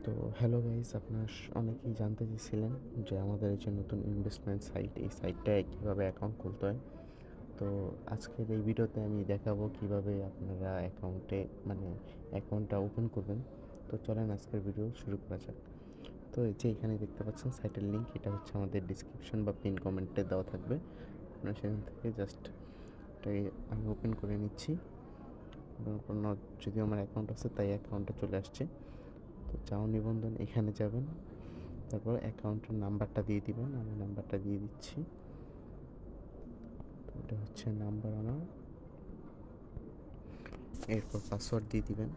তো hello guys, আপনার অনেকেই জানতে চেয়েছিলেন যে আমাদের এই যে নতুন ইনভেস্টমেন্ট সাইট, এই সাইটটায় কীভাবে অ্যাকাউন্ট খুলতে হয়। তো আজকের এই ভিডিওতে আমি দেখাবো কিভাবে আপনারা অ্যাকাউন্টটা ওপেন করবেন। তো চলেন আজকের ভিডিও শুরু করা যাক। তো এই যে এখানে দেখতে পাচ্ছেন সাইটের লিঙ্ক, এটা হচ্ছে আমাদের ডিসক্রিপশন বা পিন কমেন্টে দেওয়া থাকবে। আপনারা সেখান থেকে জাস্ট এটাকে আমি ওপেন করে নিচ্ছি। যদিও আমার অ্যাকাউন্ট আছে তাই অ্যাকাউন্টটা চলে আসছে। তো চাও নিবন্ধন এখানে যাবেন, তারপর অ্যাকাউন্টের নাম্বারটা দিয়ে দিবেন। আমি নাম্বারটা দিয়ে দিচ্ছি। তো এটা হচ্ছে নাম্বার আমার। এরপর পাসওয়ার্ড দিয়ে দিবেন।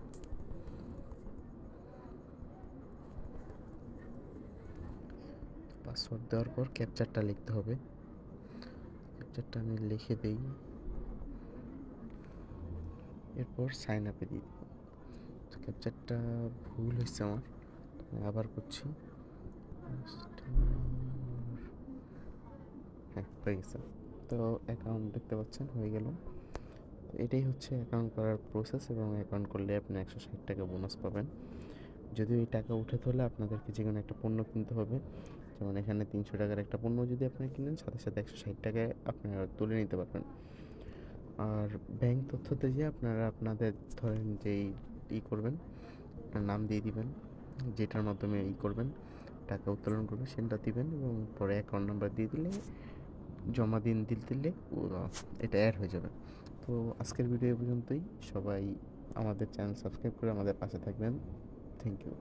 পাসওয়ার্ড দেওয়ার পর ক্যাপচারটা লিখতে হবে। ক্যাপচারটা আমি লিখে দিই। এরপর সাইন আপে দিয়ে দিব। ক্যাপচারটা ভুল হয়েছে আমার, আমি আবার করছি। হ্যাঁ, হয়ে গেছে। তো অ্যাকাউন্ট দেখতে পাচ্ছেন হয়ে গেল। তো এটাই হচ্ছে অ্যাকাউন্ট করার প্রসেস, এবং অ্যাকাউন্ট করলে আপনি 160 টাকা বোনাস পাবেন। যদিও এই টাকা উঠাতে হলে আপনাদেরকে যে কোনো একটা পণ্য কিনতে হবে। যেমন এখানে 300 টাকার একটা পণ্য যদি আপনি কিনেন, সাথে সাথে 160 টাকায় আপনারা তুলে নিতে পারবেন। আর ব্যাংক তথ্যতে যে আপনারা আপনাদের ধরেন যেই করবেন, আপনার নাম দিয়ে দিবেন, যেটার মাধ্যমে করবেন, টাকা উত্তোলন করবেন সেটা দিবেন, এবং পরে অ্যাকাউন্ট নাম্বার দিয়ে দিলে জমা দিলে এটা অ্যাড হয়ে যাবে। তো আজকের ভিডিও পর্যন্তই। সবাই আমাদের চ্যানেল সাবস্ক্রাইব করে আমাদের পাশে থাকবেন। Thank you.